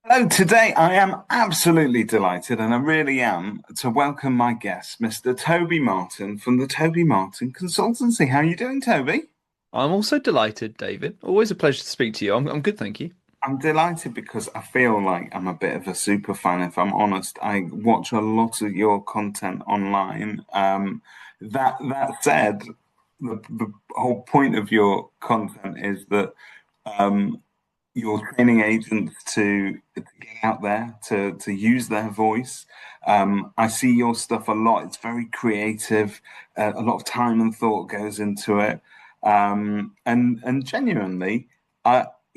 Hello, today I am absolutely delighted, and I really am, to welcome my guest, Mr. Toby Martin from the Toby Martin Consultancy. How are you doing, Toby? I'm also delighted, David. Always a pleasure to speak to you. I'm good, thank you. I'm delighted because I feel like I'm a bit of a super fan, if I'm honest. I watch a lot of your content online. That said, the whole point of your content is that um, you're training agents to get out there to use their voice. I see your stuff a lot. It's very creative. A lot of time and thought goes into it, and genuinely,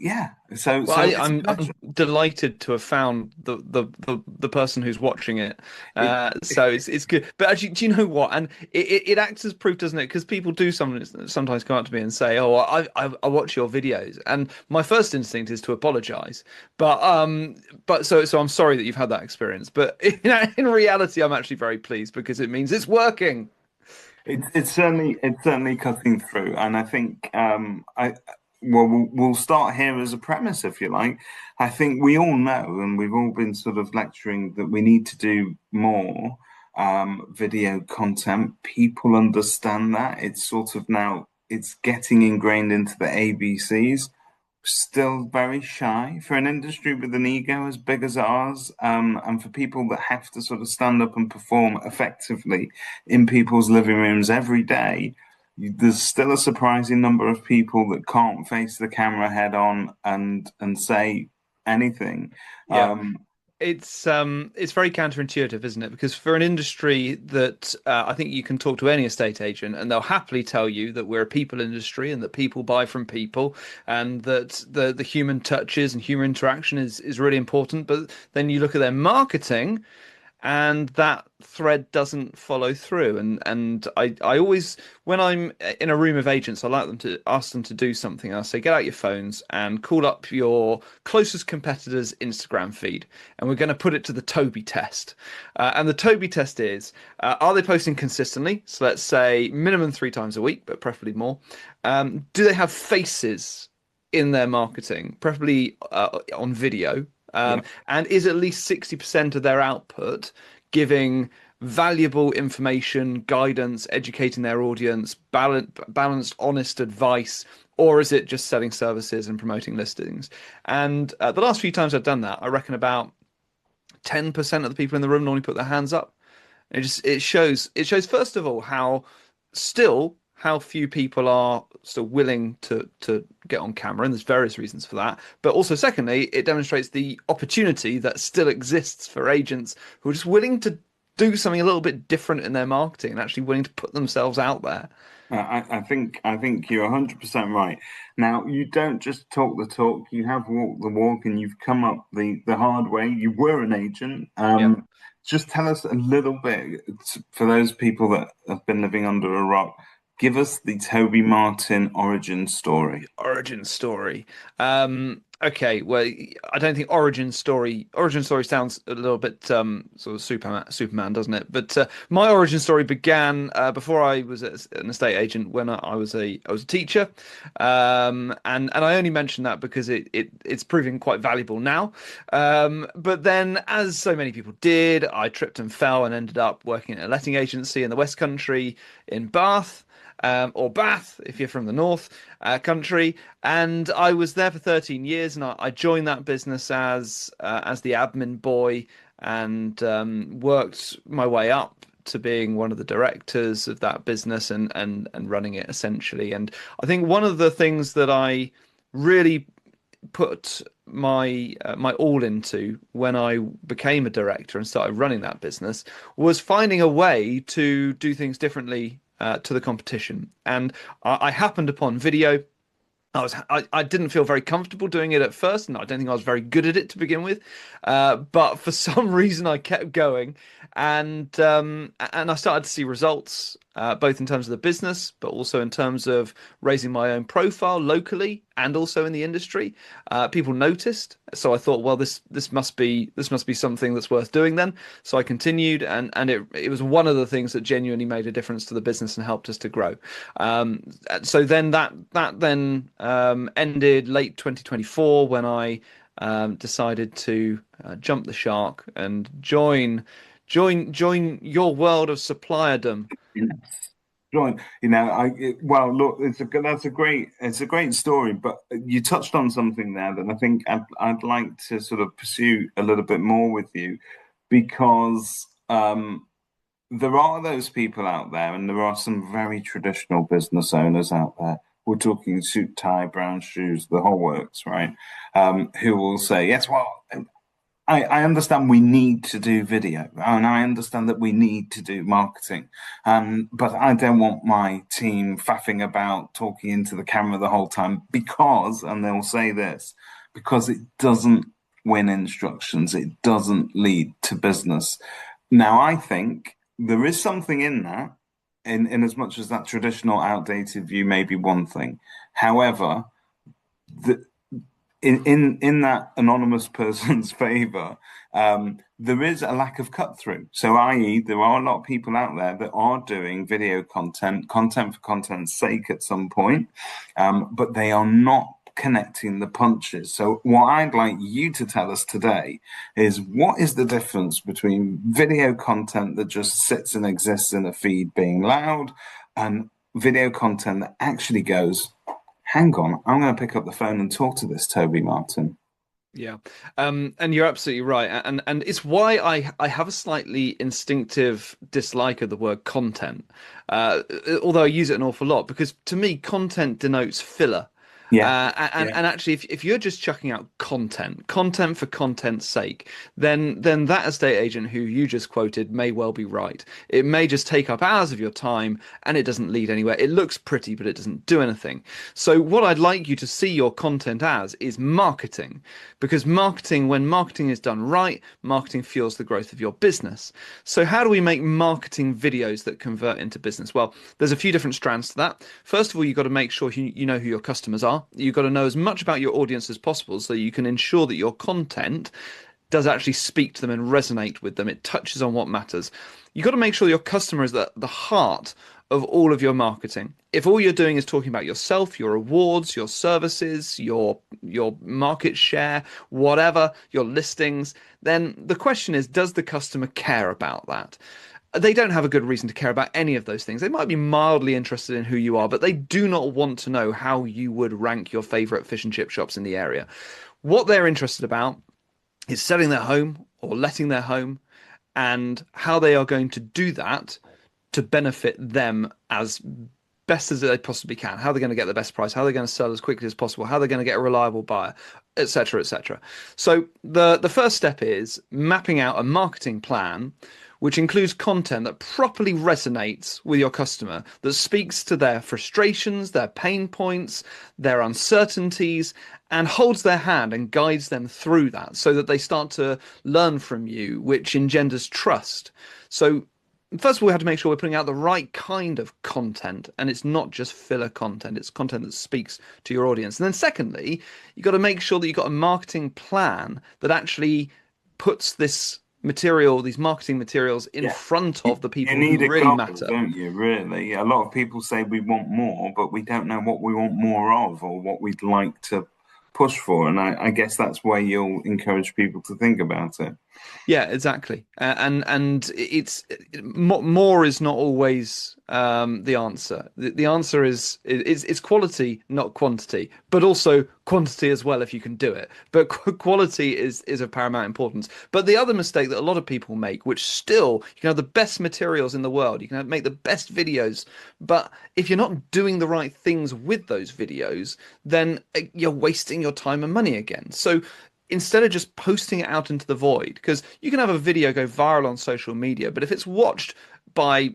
yeah. Well, So it's a I'm pleasure. delighted to have found the person who's watching it. It, So it's good. But actually, do you know what? And it acts as proof, doesn't it? Because people do sometimes come up to me and say, "Oh, I watch your videos," and my first instinct is to apologize. But I'm sorry that you've had that experience. But in reality, I'm actually very pleased because it means it's working. it's certainly cutting through, and I think we'll start here as a premise, if you like. I think we all know, and we've all been sort of lecturing that we need to do more video content. People understand that. It's sort of now it's getting ingrained into the ABCs. Still very shy for an industry with an ego as big as ours, and for people that have to sort of stand up and perform effectively in people's living rooms every day. There's still a surprising number of people that can't face the camera head on and say anything. Yeah. Um, It's very counterintuitive, isn't it? Because for an industry that I think you can talk to any estate agent and they'll happily tell you that we're a people industry and that people buy from people and that the human touches and human interaction is really important. But then you look at their marketing and that thread doesn't follow through. And I always, when I'm in a room of agents, I like them to ask them to do something. I say, get out your phones and call up your closest competitor's Instagram feed, and we're going to put it to the Toby test. And the Toby test is, are they posting consistently? So let's say minimum 3 times a week, but preferably more. Do they have faces in their marketing, preferably on video? yeah. And is at least 60% of their output giving valuable information, guidance, educating their audience, balanced, honest advice, or is it just selling services and promoting listings? And the last few times I've done that, I reckon about 10% of the people in the room normally put their hands up. It shows first of all how few people are still willing to get on camera, and there's various reasons for that. But also, secondly, it demonstrates the opportunity that still exists for agents who are just willing to do something a little bit different in their marketing and actually willing to put themselves out there. I think you're 100% right. Now, you don't just talk the talk, you have walked the walk and you've come up the hard way. You were an agent. Yeah. Just tell us a little bit, for those people that have been living under a rock, give us the Toby Martin origin story. Origin story. Okay, well, I don't think origin story sounds a little bit sort of Superman, doesn't it? But my origin story began before I was an estate agent when I was a teacher, and I only mention that because it's proving quite valuable now. But then, as so many people did, I tripped and fell and ended up working at a letting agency in the West Country in Bath, or Bath if you're from the North country. And I was there for 13 years, and I joined that business as the admin boy, and worked my way up to being one of the directors of that business and running it essentially. And I think one of the things that I really put my all into when I became a director and started running that business was finding a way to do things differently to the competition. And I happened upon video. I didn't feel very comfortable doing it at first, and I don't think I was very good at it to begin with. But for some reason, I kept going, and I started to see results, both in terms of the business, but also in terms of raising my own profile locally and also in the industry. People noticed, so I thought, well, this must be something that's worth doing then. So I continued, and it was one of the things that genuinely made a difference to the business and helped us to grow. So then that ended late 2024 when I decided to jump the shark and join your world of supplierdom. Yes. Right. Well, look, it's a great story, but you touched on something there that I think I'd like to sort of pursue a little bit more with you, because there are those people out there, and there are some very traditional business owners out there. We're talking suit, tie, brown shoes, the whole works, right? Who will say, yes, well, I understand we need to do video, and I understand that we need to do marketing, but I don't want my team faffing about talking into the camera the whole time because, and they'll say this, because it doesn't win instructions, it doesn't lead to business. Now, I think there is something in that, in as much as that traditional, outdated view may be one thing. However, the, in that anonymous person's favor, there is a lack of cut through. So, i.e., there are a lot of people out there that are doing video content, content for content's sake at some point, but they are not connecting the punches. So, what I'd like you to tell us today is, what is the difference between video content that just sits and exists in a feed being loud, and video content that actually goes, hang on, I'm going to pick up the phone and talk to this Toby Martin. Yeah, and you're absolutely right, and it's why I have a slightly instinctive dislike of the word content, although I use it an awful lot because to me content denotes filler. Yeah, yeah, And actually, if you're just chucking out content for content's sake, then that estate agent who you just quoted may well be right. It may just take up hours of your time and it doesn't lead anywhere. It looks pretty, but it doesn't do anything. So what I'd like you to see your content as is marketing, because marketing, when marketing is done right, marketing fuels the growth of your business. So how do we make marketing videos that convert into business? Well, there's a few different strands to that. First of all, you've got to make sure you know who your customers are. You've got to know as much about your audience as possible so you can ensure that your content does actually speak to them and resonate with them. It touches on what matters. You've got to make sure your customer is at the heart of all of your marketing. If all you're doing is talking about yourself, your awards, your services, your market share, whatever, your listings, then the question is, does the customer care about that? They don't have a good reason to care about any of those things. They might be mildly interested in who you are, but they do not want to know how you would rank your favorite fish and chip shops in the area. What they're interested about is selling their home or letting their home, and how they are going to do that to benefit them as best as they possibly can. How they're going to get the best price, how they're going to sell as quickly as possible, how they're going to get a reliable buyer, etc., etc. So the first step is mapping out a marketing plan which includes content that properly resonates with your customer, that speaks to their frustrations, their pain points, their uncertainties, and holds their hand and guides them through that so that they start to learn from you, which engenders trust. So first of all, we have to make sure we're putting out the right kind of content, and it's not just filler content. It's content that speaks to your audience. And then secondly, you've got to make sure that you've got a marketing plan that actually puts these marketing materials in yeah. front of the You people who need a really goal, matter. don't you, really? A lot of people say we want more, but we don't know what we want more of or what we'd like to push for. And I guess that's why you'll encourage people to think about it. Yeah, exactly. And more is not always the answer. The answer is it's quality, not quantity, but also quantity as well if you can do it. But quality is of paramount importance. But the other mistake that a lot of people make, which still you can have the best materials in the world, you can make the best videos, but if you're not doing the right things with those videos, then you're wasting your time and money again. So instead of just posting it out into the void, because you can have a video go viral on social media, but if it's watched by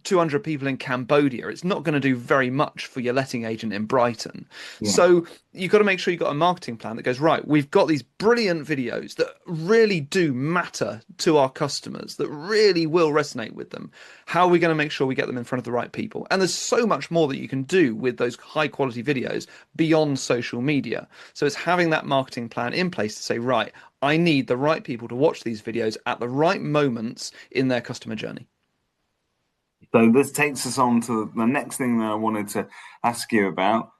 200 people in Cambodia, it's not going to do very much for your letting agent in Brighton. Yeah. So you've got to make sure you've got a marketing plan that goes, right, we've got these brilliant videos that really do matter to our customers, that really will resonate with them. How are we going to make sure we get them in front of the right people? And there's so much more that you can do with those high quality videos beyond social media. So it's having that marketing plan in place to say, right, I need the right people to watch these videos at the right moments in their customer journey. So this takes us on to the next thing that I wanted to ask you about.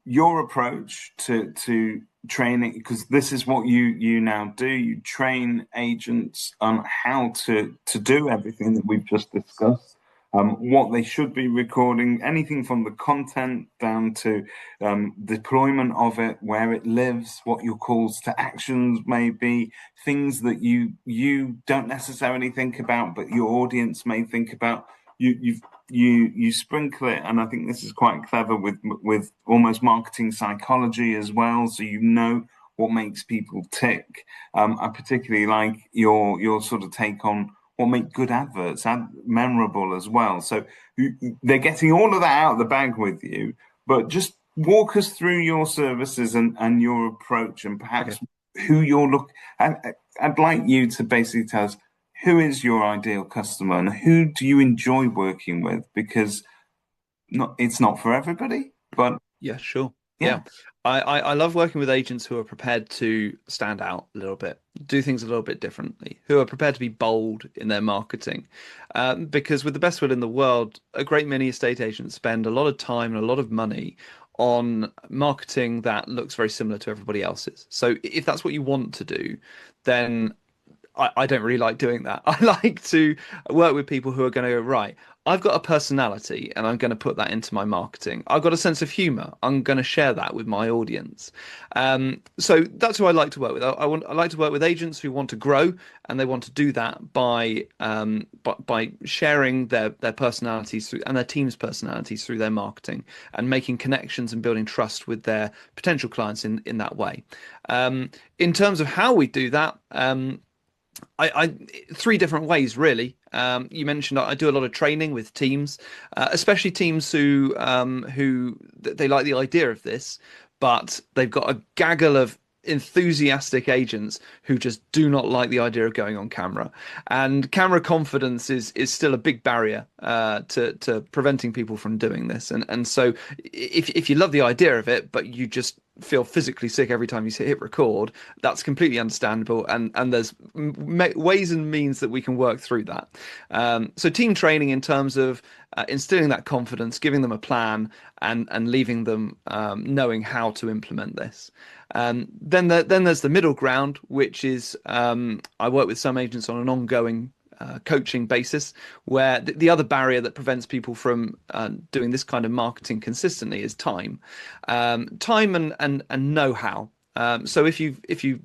Your approach to training, because this is what you now do. You train agents on how to do everything that we've just discussed. What they should be recording, anything from the content down to deployment of it, where it lives, what your calls to actions may be, things that you don't necessarily think about, but your audience may think about. You sprinkle it, and I think this is quite clever with almost marketing psychology as well. So you know what makes people tick. I particularly like your sort of take on what make good adverts memorable as well. So they're getting all of that out of the bag with you, but just walk us through your services and your approach, and Okay. perhaps who you're look. I'd like you to basically tell us who is your ideal customer and who do you enjoy working with, because it's not for everybody, but Yeah, sure. yeah. Yeah. I love working with agents who are prepared to stand out a little bit, do things a little bit differently, who are prepared to be bold in their marketing. Because with the best will in the world, a great many estate agents spend a lot of time and a lot of money on marketing that looks very similar to everybody else's. So if that's what you want to do, then I don't really like doing that. I like to work with people who are going to go, right, I've got a personality and I'm going to put that into my marketing. I've got a sense of humor. I'm going to share that with my audience. So that's who I like to work with. I like to work with agents who want to grow, and they want to do that by sharing their personalities through, and their team's personalities through their marketing, and making connections and building trust with their potential clients in that way. In terms of how we do that, I three different ways really. You mentioned I do a lot of training with teams, especially teams who they like the idea of this, but they've got a gaggle of enthusiastic agents who just do not like the idea of going on camera. And camera confidence is still a big barrier to preventing people from doing this. And so if you love the idea of it, but you just feel physically sick every time you hit record, that's completely understandable. And there's ways and means that we can work through that. So team training in terms of instilling that confidence, giving them a plan, and leaving them knowing how to implement this. Then there's the middle ground, which is I work with some agents on an ongoing coaching basis, where the other barrier that prevents people from doing this kind of marketing consistently is time and know-how. So if you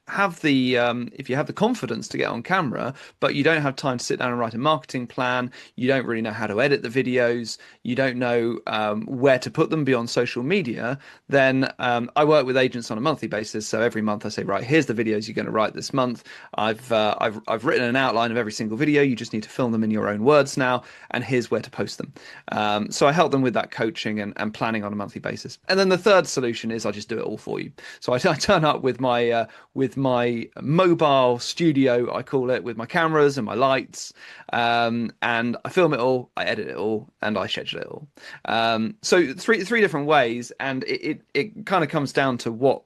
have the confidence to get on camera, but you don't have time to sit down and write a marketing plan, you don't really know how to edit the videos, you don't know where to put them beyond social media, then I work with agents on a monthly basis. So every month I say, right, here's the videos you're going to write this month. I've written an outline of every single video. You just need to film them in your own words now, and here's where to post them. So I help them with that coaching and planning on a monthly basis. And then the third solution is I just do it all for you. So I turn up with my mobile studio, I call it, with my cameras and my lights, and I film it all, I edit it all, and I schedule it all. So three different ways, and it kind of comes down to what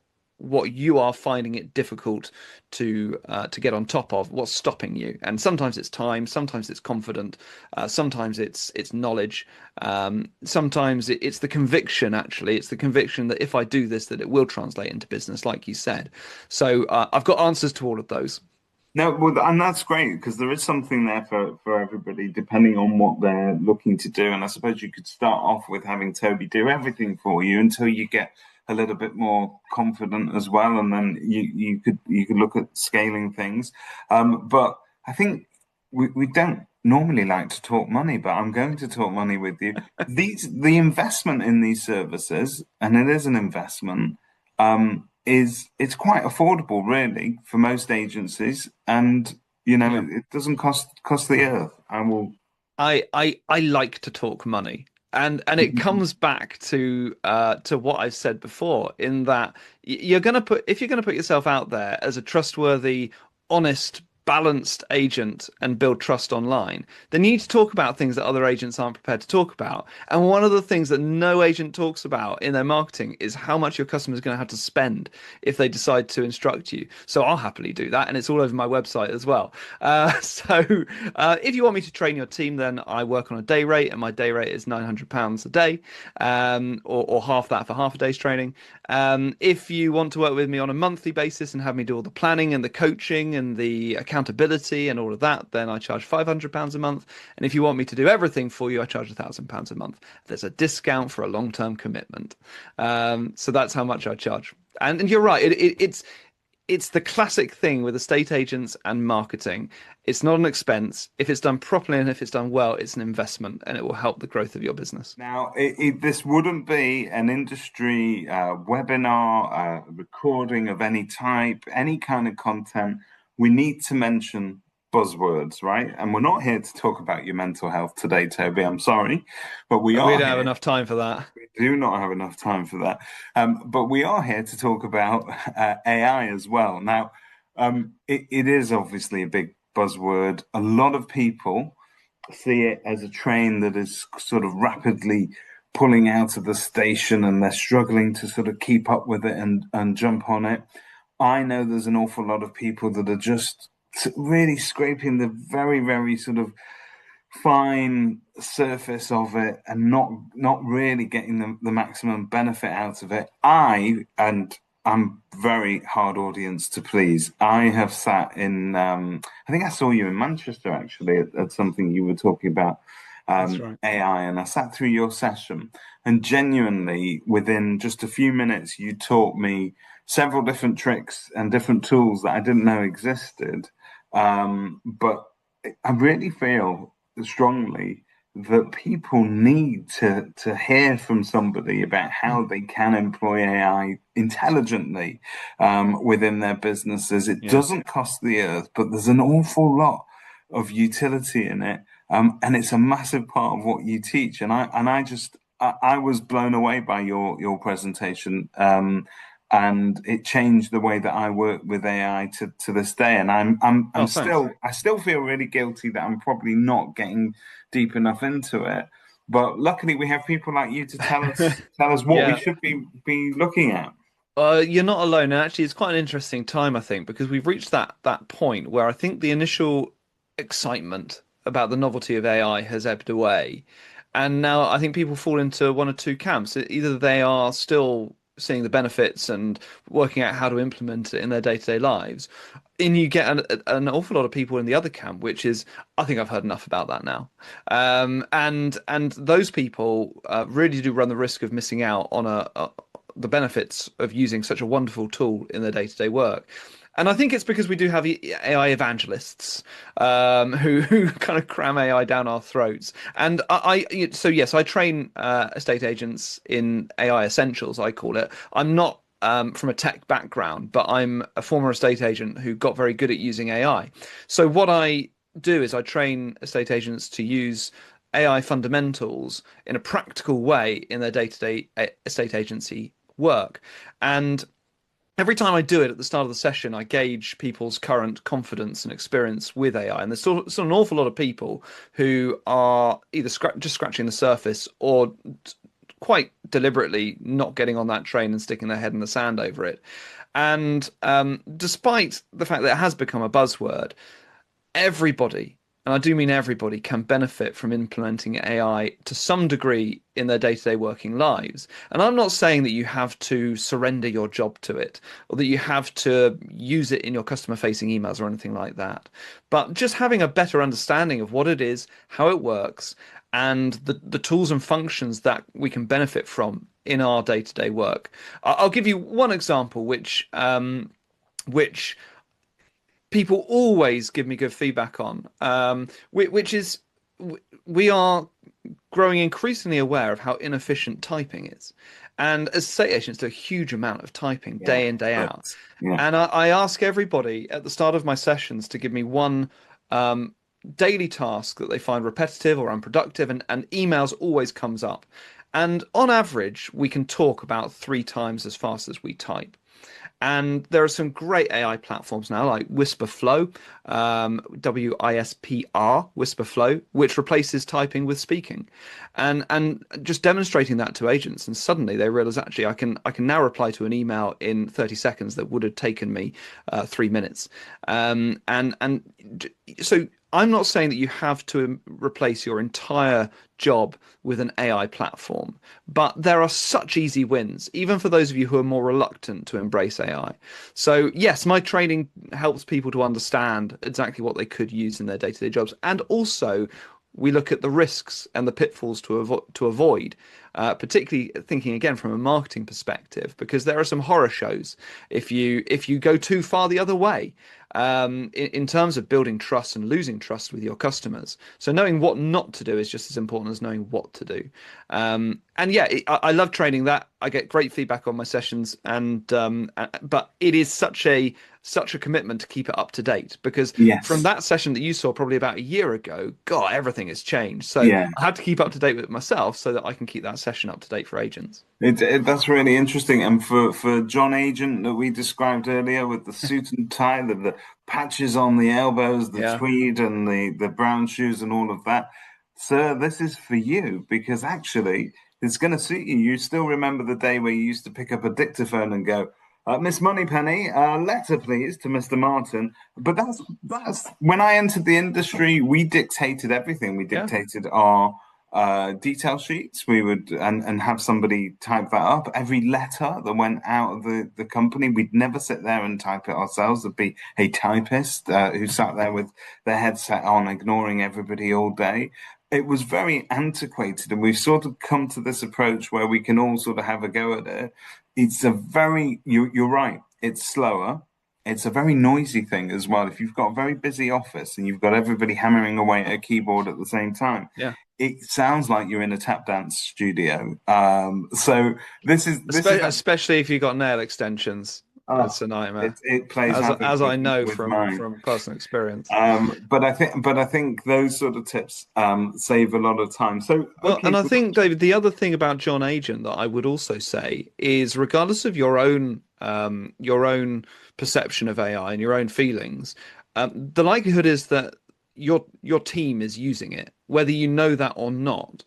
you are finding it difficult to get on top of, what's stopping you. And sometimes it's time, sometimes it's confident, sometimes it's knowledge, sometimes it's the conviction. Actually, it's the conviction that if I do this, that it will translate into business, like you said. So I've got answers to all of those. No, well, and that's great because there is something there for everybody, depending on what they're looking to do. And I suppose you could start off with having Toby do everything for you until you get a little bit more confident as well, and then you could look at scaling things. But I think we don't normally like to talk money, but I'm going to talk money with you. The investment in these services, and it is an investment. Is it's quite affordable really for most agencies, and Yeah. it doesn't cost the earth. I will. I like to talk money. And it comes back to what I've said before, in that you're gonna put if you're gonna put yourself out there as a trustworthy, honest balanced agent and build trust online, then you need to talk about things that other agents aren't prepared to talk about. And one of the things that no agent talks about in their marketing is how much your customer is going to have to spend if they decide to instruct you. So I'll happily do that, and it's all over my website as well. If you want me to train your team, then I work on a day rate, and my day rate is £900 a day, or half that for half a day's training. If you want to work with me on a monthly basis and have me do all the planning and the coaching and the accountability and all of that, then I charge £500 a month. And if you want me to do everything for you, I charge £1,000 a month. There's a discount for a long-term commitment. So that's how much I charge. And you're right, it's the classic thing with estate agents and marketing. It's not an expense. If it's done properly and if it's done well, it's an investment and it will help the growth of your business. Now, this wouldn't be an industry webinar, recording of any type, any kind of content. We need to mention buzzwords, right? And we're not here to talk about your mental health today, Toby. I'm sorry, but we We are don't have here. enough time for that. We do not have enough time for that. But we are here to talk about AI as well. Now, it is obviously a big buzzword. A lot of people see it as a train that is sort of rapidly pulling out of the station and they're struggling to sort of keep up with it and jump on it. I know there's an awful lot of people that are just really scraping the very, very sort of fine surface of it and not really getting the maximum benefit out of it. I'm very hard audience to please. I have sat in I think I saw you in Manchester actually at something you were talking about That's right. AI, and I sat through your session, and genuinely within just a few minutes you taught me several different tricks and different tools that I didn't know existed. But I really feel strongly that people need to hear from somebody about how they can employ AI intelligently within their businesses. It Yeah. doesn't cost the earth, but there's an awful lot of utility in it, and it's a massive part of what you teach. And I was blown away by your presentation. And it changed the way that I work with AI to this day. And I'm Oh, thanks. still I still feel really guilty that I'm probably not getting deep enough into it. But luckily, we have people like you to tell us what we Yeah. should be looking at. You're not alone. And actually, it's quite an interesting time, I think, because we've reached that point where I think the initial excitement about the novelty of AI has ebbed away. And now I think people fall into one or two camps. Either they are still seeing the benefits and working out how to implement it in their day-to-day lives, and you get an awful lot of people in the other camp, which is, I think I've heard enough about that now. And those people really do run the risk of missing out on the benefits of using such a wonderful tool in their day-to-day work. And I think it's because we do have AI evangelists who kind of cram AI down our throats. And so yes, I train estate agents in AI essentials, I call it. I'm not from a tech background, but I'm a former estate agent who got very good at using AI. So what I do is I train estate agents to use AI fundamentals in a practical way in their day-to-day estate agency work. And every time I do it at the start of the session, I gauge people's current confidence and experience with AI. And there's still an awful lot of people who are either just scratching the surface or quite deliberately not getting on that train and sticking their head in the sand over it. And despite the fact that it has become a buzzword, everybody, and I do mean everybody, can benefit from implementing AI to some degree in their day-to-day working lives. And I'm not saying that you have to surrender your job to it or that you have to use it in your customer-facing emails or anything like that. But just having a better understanding of what it is, how it works, and the tools and functions that we can benefit from in our day-to-day work. I'll give you one example, which people always give me good feedback on, which is we are growing increasingly aware of how inefficient typing is. And as estate agents do a huge amount of typing Yeah, day in, day out. correct. Yeah. And I ask everybody at the start of my sessions to give me one daily task that they find repetitive or unproductive, and emails always comes up. And on average, we can talk about 3 times as fast as we type. And there are some great AI platforms now, like Whisperflow, WISPR, Whisperflow, which replaces typing with speaking, and just demonstrating that to agents, and suddenly they realize actually I can now reply to an email in 30 seconds that would have taken me 3 minutes. So I'm not saying that you have to replace your entire job with an AI platform, but there are such easy wins, even for those of you who are more reluctant to embrace AI. So, yes, my training helps people to understand exactly what they could use in their day-to-day jobs. And also, we look at the risks and the pitfalls to avoid, particularly thinking again from a marketing perspective, because there are some horror shows if you go too far the other way, in terms of building trust and losing trust with your customers. So knowing what not to do is just as important as knowing what to do. And yeah, I love training that. I get great feedback on my sessions, and but it is such a commitment to keep it up to date, because from Yes. that session that you saw probably about a year ago, God, everything has changed. So Yeah. I have to keep up to date with it myself so that I can keep that session up to date for agents. That's really interesting. And for John Agent that we described earlier with the suit and tie, the patches on the elbows, the Yeah. tweed and the brown shoes and all of that, sir, this is for you because actually it's going to suit you. You still remember the day where you used to pick up a dictaphone and go, Miss Moneypenny, letter please to Mr. Martin. But that's when I entered the industry, we dictated everything. We Yeah. dictated our detail sheets. We would and have somebody type that up. Every letter that went out of the company, we'd never sit there and type it ourselves. There'd be a typist who sat there with their headset on, ignoring everybody all day. It was very antiquated, and we've sort of come to this approach where we can all sort of have a go at it. It's a very, you're right, it's slower. It's a very noisy thing as well. If you've got a very busy office and you've got everybody hammering away at a keyboard at the same time, Yeah. it sounds like you're in a tap dance studio. So this is Especially if you've got nail extensions. oh, It's a nightmare, it plays as havoc I know with mine. from personal experience. But I think those sort of tips save a lot of time. So Well, okay, and I so think, David, the other thing about John Agent that I would also say is, regardless of your own perception of AI and your own feelings, the likelihood is that your team is using it, whether you know that or not.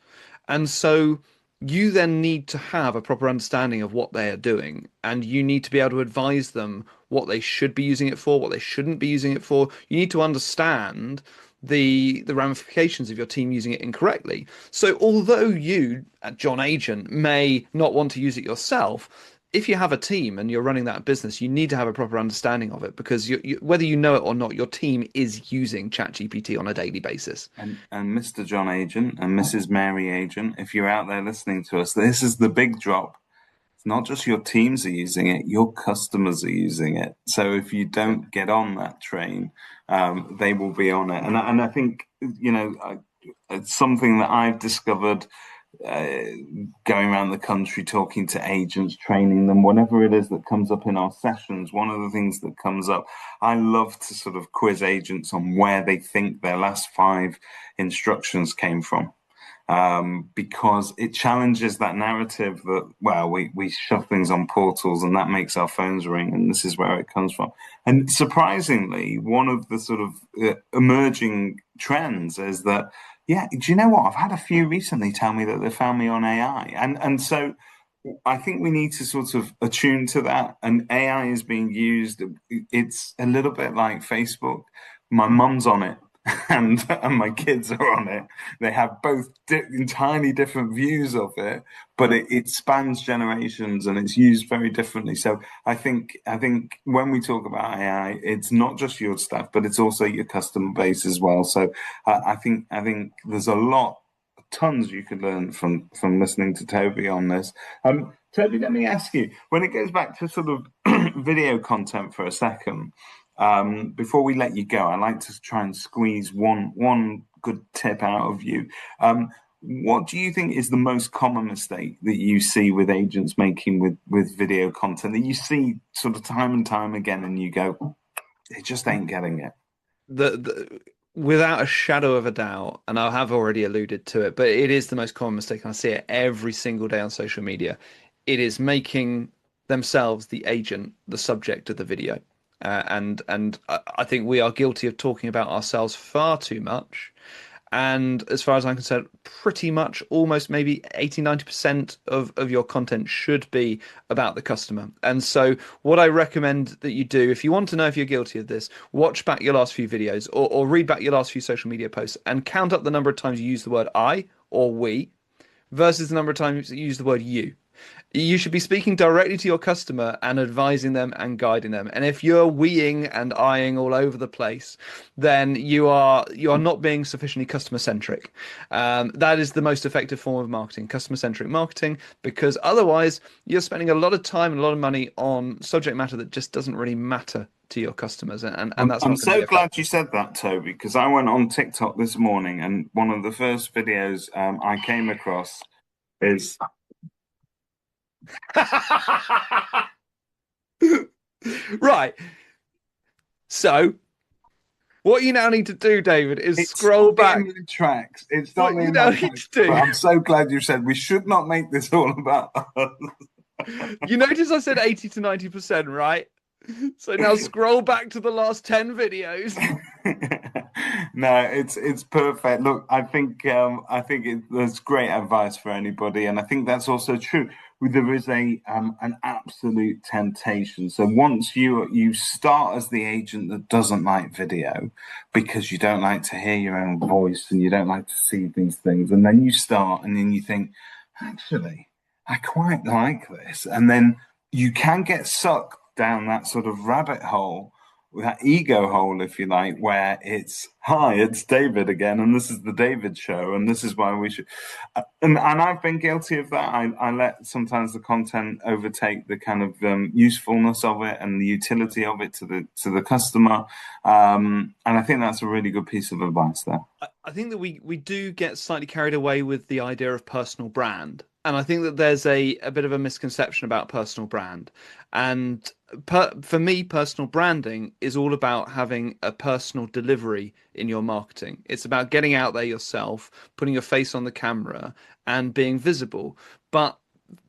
And so you then need to have a proper understanding of what they are doing, and you need to be able to advise them what they should be using it for, what they shouldn't be using it for. You need to understand the ramifications of your team using it incorrectly. So although you, at John Agent, may not want to use it yourself, if you have a team and you're running that business, you need to have a proper understanding of it, because whether you know it or not, your team is using ChatGPT on a daily basis. and Mr. John Agent and Mrs. Mary Agent, if you're out there listening to us, this is the big drop. It's not just your teams are using it, your customers are using it. So if you Yeah. don't get on that train, they will be on it. And I think, it's something that I've discovered uh, going around the country, talking to agents, training them, whatever it is that comes up in our sessions. One of the things that comes up, I love to sort of quiz agents on where they think their last five instructions came from, because it challenges that narrative that, well, we shove things on portals and that makes our phones ring and this is where it comes from. And surprisingly, one of the sort of emerging trends is that, yeah, do you know what? I've had a few recently tell me that they found me on AI. And so I think we need to sort of attune to that. And AI is being used. It's a little bit like Facebook. My mum's on it, and my kids are on it. They have both entirely different views of it, but it spans generations and it's used very differently. So I think when we talk about AI, it's not just your staff, but it's also your customer base as well. So I think there's a lot, tons you could learn from listening to Toby on this. Toby, let me ask you, when it goes back to sort of video content for a second, before we let you go, I like to try and squeeze one good tip out of you. What do you think is the most common mistake that you see with agents making with video content that you see sort of time and time again, and you go, they just ain't getting it? The Without a shadow of a doubt, and I have already alluded to it, but it is the most common mistake. And I see it every single day on social media. It is making themselves the agent, the subject of the video. And I think we are guilty of talking about ourselves far too much. And as far as I'm concerned, pretty much almost maybe 80, 90% of your content should be about the customer. And so what I recommend that you do, if you want to know if you're guilty of this, watch back your last few videos or read back your last few social media posts and count up the number of times you use the word I or we versus the number of times you use the word you. You should be speaking directly to your customer and advising them and guiding them. And if you're weeing and eyeing all over the place, then you are not being sufficiently customer centric. That is the most effective form of marketing, customer centric marketing, because otherwise you're spending a lot of time and a lot of money on subject matter that just doesn't really matter to your customers, and that's I'm not going to be so glad you effective. said that, Toby, because I went on TikTok this morning, and one of the first videos I came across is Right. So what you now need to do, David, is it scroll stopped me in back. my tracks. It stopped What me you in my now need tracks. to But do. I'm so glad you said we should not make this all about us. You notice I said 80 to 90%, right? So now scroll back to the last 10 videos. No, it's perfect. Look, there's great advice for anybody, and I think that's also true. There is a an absolute temptation. So once you start as the agent that doesn't like video because you don't like to hear your own voice and you don't like to see these things, and then you start and then you think, actually, I quite like this, and then you can get sucked down that sort of rabbit hole, that ego hole, if you like, where it's hi, it's David again, and this is the David show, and this is why we should. And I've been guilty of that. I let sometimes the content overtake the kind of usefulness of it and the utility of it to the customer. And I think that's a really good piece of advice there. I think that we do get slightly carried away with the idea of personal brand. And I think that there's a bit of a misconception about personal brand. And for me, personal branding is all about having a personal delivery in your marketing. It's about getting out there yourself, putting your face on the camera, and being visible. But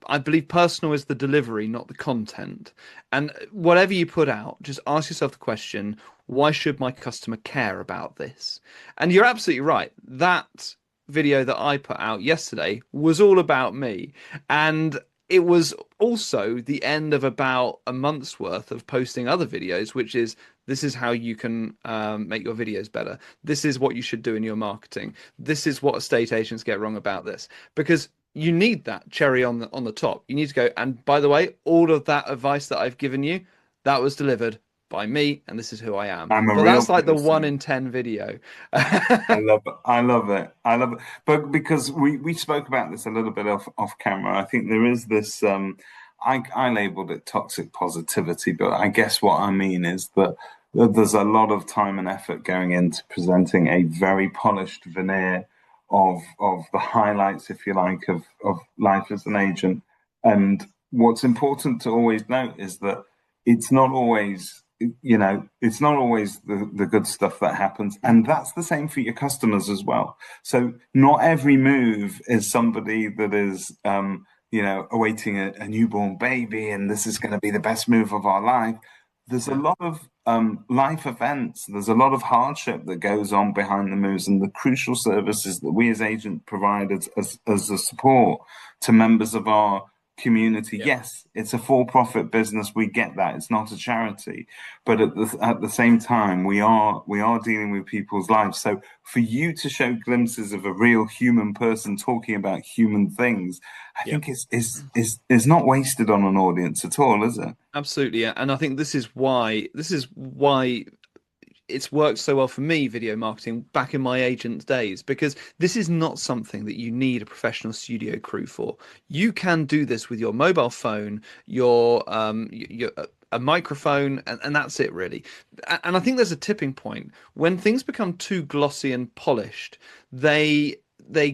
I believe personal is the delivery, not the content. And whatever you put out, just ask yourself the question, why should my customer care about this? And you're absolutely right. That video that I put out yesterday was all about me. And it was also the end of about a month's worth of posting other videos, which is this is how you can make your videos better. This is what you should do in your marketing. This is what estate agents get wrong about this. Because you need that cherry on the top. You need to go, and by the way, all of that advice that I've given you, that was delivered by me, and this is who I am. I'm a But real that's like the one person. in 10 video. I love it. I love it. I love it. But because we spoke about this a little bit off camera, I think there is this I labeled it toxic positivity, but I guess what I mean is that there's a lot of time and effort going into presenting a very polished veneer of the highlights, if you like, of life as an agent. And what's important to always note is that it's not always it's not always the good stuff that happens. And that's the same for your customers as well. So not every move is somebody that is, awaiting a newborn baby and this is going to be the best move of our life. There's a Yeah. lot of life events. There's a lot of hardship that goes on behind the moves, and the crucial services that we as agents provide as a support to members of our community. Yeah. Yes, it's a for-profit business. We get that. It's not a charity, but at the same time, we are dealing with people's lives. So for you to show glimpses of a real human person talking about human things, I Yeah. think is not wasted on an audience at all, is it? Absolutely. Yeah. And I think this is why it's worked so well for me, video marketing, back in my agent days, because this is not something that you need a professional studio crew for. You can do this with your mobile phone, your a microphone, and that's it really. And I think there's a tipping point when things become too glossy and polished, they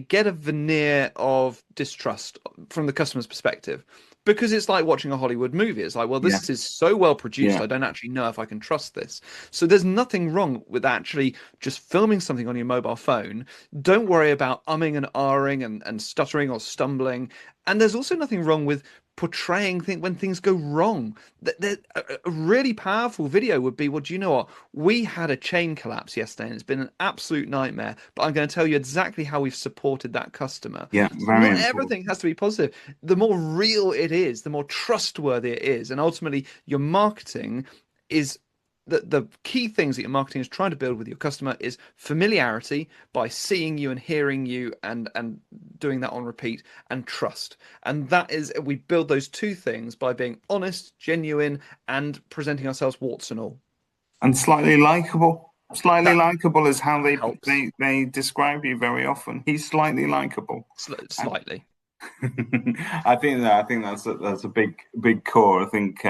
get a veneer of distrust from the customer's perspective. Because it's like watching a Hollywood movie. It's like, well, Yeah, this is so well produced, yeah. I don't actually know if I can trust this. So there's nothing wrong with actually just filming something on your mobile phone. Don't worry about umming and ahhing and stuttering or stumbling. And there's also nothing wrong with portraying when things go wrong. A really powerful video would be, well, do you know what? We had a chain collapse yesterday and it's been an absolute nightmare, but I'm going to tell you exactly how we've supported that customer. Yeah, So very not important. everything has to be positive. The more real it is, the more trustworthy it is. And ultimately, your marketing is the key things that your marketing is trying to build with your customer is familiarity by seeing you and hearing you and doing that on repeat, and trust. And that is, we build those two things by being honest, genuine, and presenting ourselves warts and all. And slightly likable. Slightly That likable is how helps they describe you very often. He's slightly likable. slightly. I think that's a big core. I think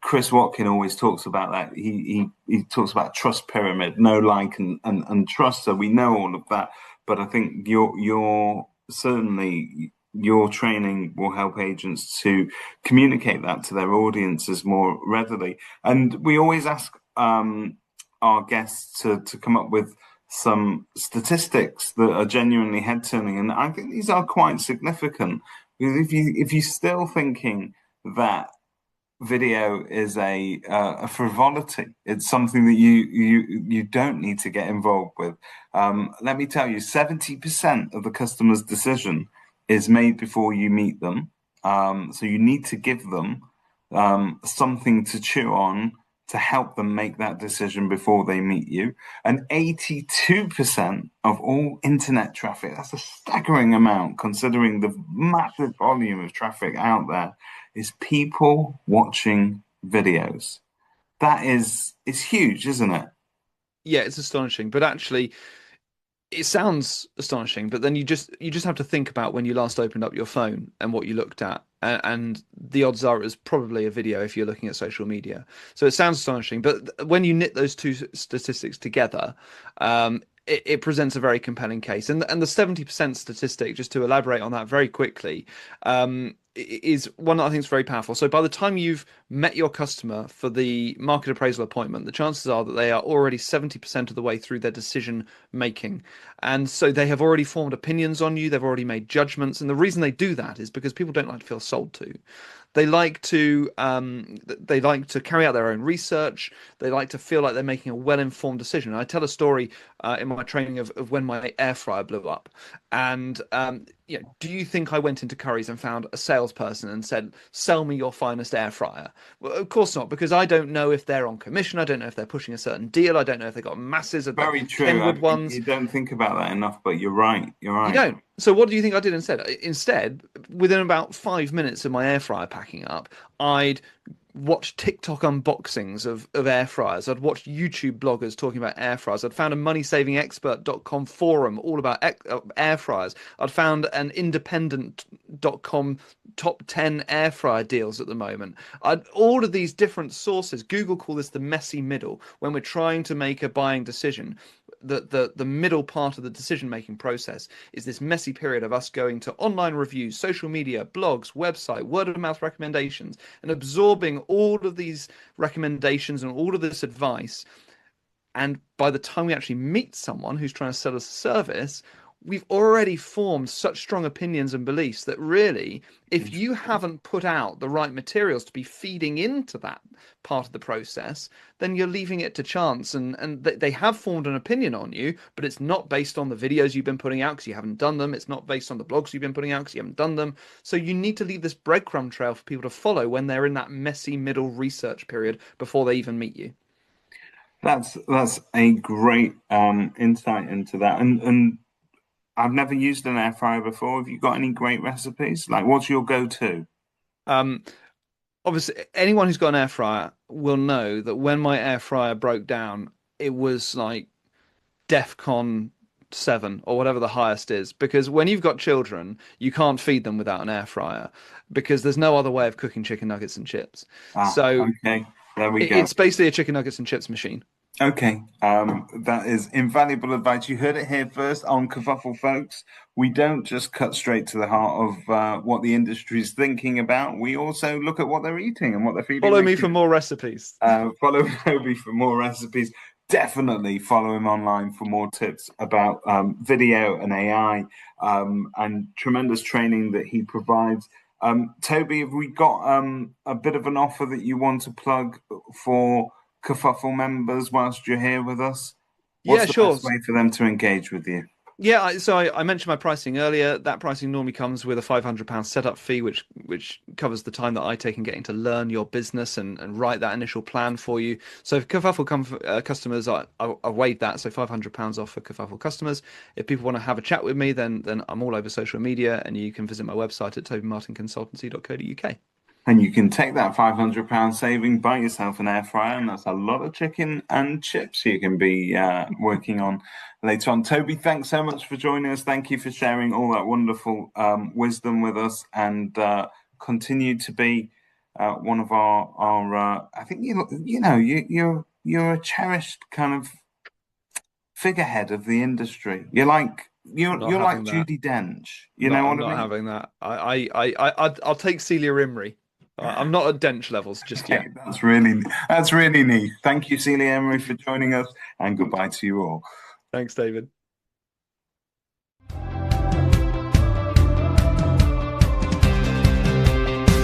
Chris Watkin always talks about that. He talks about trust pyramid, no like and trust. So we know all of that. But I think your certainly your training will help agents to communicate that to their audiences more readily. And we always ask our guests to come up with some statistics that are genuinely head turning, and I think these are quite significant because if you're still thinking that video is a frivolity, it's something that you don't need to get involved with. Let me tell you, 70% of the customer's decision is made before you meet them. So you need to give them something to chew on to help them make that decision before they meet you. And 82% of all internet traffic, that's a staggering amount considering the massive volume of traffic out there, is people watching videos. That is huge, isn't it? Yeah, it's astonishing. But actually, it sounds astonishing, but then you just have to think about when you last opened up your phone and what you looked at, and the odds are it was probably a video if you're looking at social media. So it sounds astonishing, but when you knit those two statistics together, it presents a very compelling case. And the 70% statistic, just to elaborate on that very quickly, is one that I think is very powerful. So by the time you've met your customer for the market appraisal appointment, the chances are that they are already 70% of the way through their decision making. And so they have already formed opinions on you, they've already made judgments. And the reason they do that is because people don't like to feel sold to. They like to carry out their own research. They like to feel like they're making a well-informed decision. I tell a story in my training of when my air fryer blew up. And do you think I went into Curry's and found a salesperson and said, "Sell me your finest air fryer"? Well, of course not, because I don't know if they're on commission. I don't know if they're pushing a certain deal. I don't know if they've got masses of the Very true. Kenwood ones. You don't think about that enough, but you're right. You're You right. don't. So what do you think I did instead? Instead, within about 5 minutes of my air fryer packing up, I'd watched TikTok unboxings of air fryers. I'd watched YouTube bloggers talking about air fryers. I'd found a moneysavingexpert.com forum all about air fryers. I'd found an independent.com top 10 air fryer deals at the moment. All of these different sources. Google call this the messy middle when we're trying to make a buying decision. The middle part of the decision making process is this messy period of us going to online reviews, social media, blogs, website, word of mouth recommendations, and absorbing all of these recommendations and all of this advice. And by the time we actually meet someone who's trying to sell us a service, we've already formed such strong opinions and beliefs that really, if you haven't put out the right materials to be feeding into that part of the process, then you're leaving it to chance. And they have formed an opinion on you, but it's not based on the videos you've been putting out because you haven't done them. It's not based on the blogs you've been putting out because you haven't done them. So you need to leave this breadcrumb trail for people to follow when they're in that messy middle research period before they even meet you. That's a great insight into that. And I've never used an air fryer before. Have you got any great recipes? Like, what's your go-to? Um, Obviously, anyone who's got an air fryer will know that when my air fryer broke down, it was like DEFCON 7 or whatever the highest is. Because when you've got children, you can't feed them without an air fryer because there's no other way of cooking chicken nuggets and chips. Ah, So okay. There we go. it's basically a chicken nuggets and chips machine. Okay, that is invaluable advice. You heard it here first on Kerfuffle, folks. We don't just cut straight to the heart of what the industry is thinking about. We also look at what they're eating and what they're feeding Follow their me for kids. more recipes. Follow Toby for more recipes. Definitely follow him online for more tips about video and AI and tremendous training that he provides. Toby, have we got a bit of an offer that you want to plug for Kerfuffle members whilst you're here with us? Yeah, What's the sure. best way for them to engage with you? Yeah, so I mentioned my pricing earlier. That pricing normally comes with a £500 setup fee, which covers the time that I take in getting to learn your business and write that initial plan for you. So for Kerfuffle customers, I waived that, so £500 off for Kerfuffle customers. If people want to have a chat with me, then I'm all over social media, and you can visit my website at tobymartinconsultancy.co.uk. And you can take that £500 saving, buy yourself an air fryer, and that's a lot of chicken and chips you can be working on later on. Toby, thanks so much for joining us. Thank you for sharing all that wonderful wisdom with us, and continue to be one of our. I think you're a cherished kind of figurehead of the industry. I'm not You're like having that. Judi Dench. You No, know I'm what I not mean? having that. I'll take Celia Imrie. I'm not at Dench levels just yet. Okay, that's really neat. Thank you, Celia Emery, for joining us, and goodbye to you all. Thanks, David.